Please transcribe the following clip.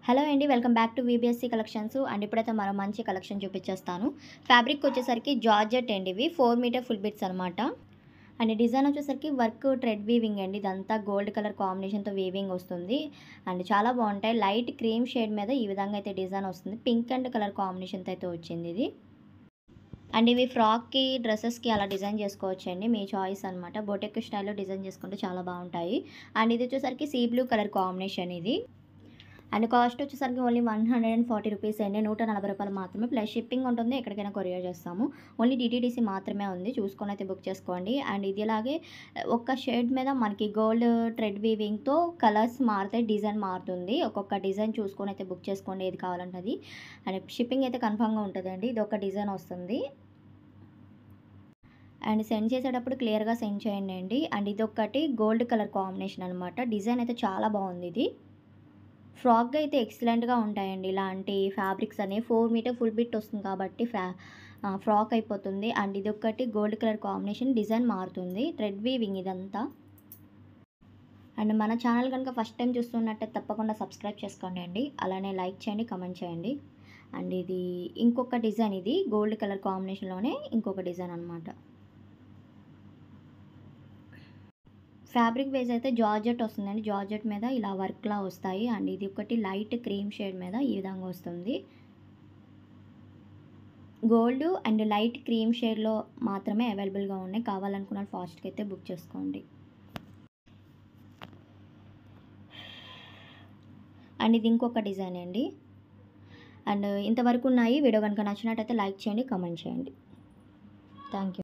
Hello అండి. Welcome back to VBSC collections. And ఇప్పుడైతే మరో మంచి కలెక్షన్ చూపించేస్తాను. ఫ్యాబ్రిక్ వచ్చేసరికి జార్జెట్ అండి. ఇవి 4 మీటర్ ఫుల్ బిట్స్ అనమాట. అండ్ డిజైన్ వచ్చేసరికి వర్క్ థ్రెడ్ వీవింగ్ అండి. ఇదంతా గోల్డ్ కలర్ కాంబినేషన్తో వీవింగ్ వస్తుంది. అండ్ చాలా బాగుంటాయి. లైట్ క్రీమ్ షేడ్ మీద ఈ విధంగా అయితే డిజైన్ వస్తుంది. పింక్ అండ్ కలర్ కాంబినేషన్తో అయితే వచ్చింది ఇది. అండ్ ఇవి ఫ్రాక్కి, డ్రెస్సెస్కి అలా డిజైన్ చేసుకోవచ్చండి. మీ చాయిస్ అనమాట. బొటెక్ స్టైల్లో డిజైన్ చేసుకుంటే చాలా బాగుంటాయి. అండ్ ఇది వచ్చేసరికి సీ బ్లూ కలర్ కాంబినేషన్ ఇది. అండ్ కాస్ట్ వచ్చేసరికి ఓన్లీ 140 రూపీస్ అండి. 140 రూపాయలు మాత్రమే. ప్లస్ షిప్పింగ్ ఉంటుంది. ఎక్కడికైనా కొరియర్ చేస్తాము. ఓన్లీ డిటీడీసీ మాత్రమే ఉంది. చూసుకొని అయితే బుక్ చేసుకోండి. అండ్ ఇది ఇలాగే ఒక్క షేడ్ మీద మనకి గోల్డ్ థ్రెడ్ వీవింగ్తో కలర్స్ మారుతాయి, డిజైన్ మారుతుంది. ఒక్కొక్క డిజైన్ చూసుకొని అయితే బుక్ చేసుకోండి ఏది కావాలంటే అది. అండ్ షిప్పింగ్ అయితే కన్ఫామ్గా ఉంటుందండి. ఇది ఒక డిజైన్ వస్తుంది. అండ్ సెండ్ చేసేటప్పుడు క్లియర్గా సెండ్ చేయండి అండి. అండ్ ఇది ఒకటి గోల్డ్ కలర్ కాంబినేషన్ అనమాట. డిజైన్ అయితే చాలా బాగుంది ఇది. ఫ్రాక్‌గా అయితే ఎక్సలెంట్‌గా ఉంటాయండి. ఇలాంటి ఫ్యాబ్రిక్స్ అనేవి 4 మీటర్ ఫుల్ బిట్ వస్తుంది కాబట్టి ఫ్రాక్ అయిపోతుంది. అండ్ ఇదొకటి గోల్డ్ కలర్ కాంబినేషన్, డిజైన్ మారుతుంది. థ్రెడ్ వీవింగ్ ఇదంతా. అండ్ మన ఛానల్ కనుక ఫస్ట్ టైం చూస్తున్నట్టయితే తప్పకుండా సబ్స్క్రైబ్ చేసుకోండి అండి. అలానే లైక్ చేయండి, కమెంట్ చేయండి. అండ్ ఇది ఇంకొక డిజైన్, ఇది గోల్డ్ కలర్ కాంబినేషన్‌లోనే ఇంకొక డిజైన్ అనమాట. ఫ్యాబ్రిక్ బేస్ అయితే జార్జెట్ వస్తుందండి. జార్జెట్ మీద ఇలా వర్క్‌లా వస్తాయి. అండ్ ఇది ఒకటి లైట్ క్రీమ్ షేడ్ మీద ఈ విధంగా వస్తుంది. గోల్డ్ అండ్ లైట్ క్రీమ్ షేడ్‌లో మాత్రమే అవైలబుల్‌గా ఉన్నాయి. కావాలనుకున్న ఫాస్ట్‌గా అయితే బుక్ చేసుకోండి. అండ్ ఇది ఇంకొక డిజైన్ అండి. అండ్ ఇంతవరకు ఉన్నాయి. వీడియో కనుక నచ్చినట్టయితే లైక్ చేయండి, కమెంట్ చేయండి. Thank you.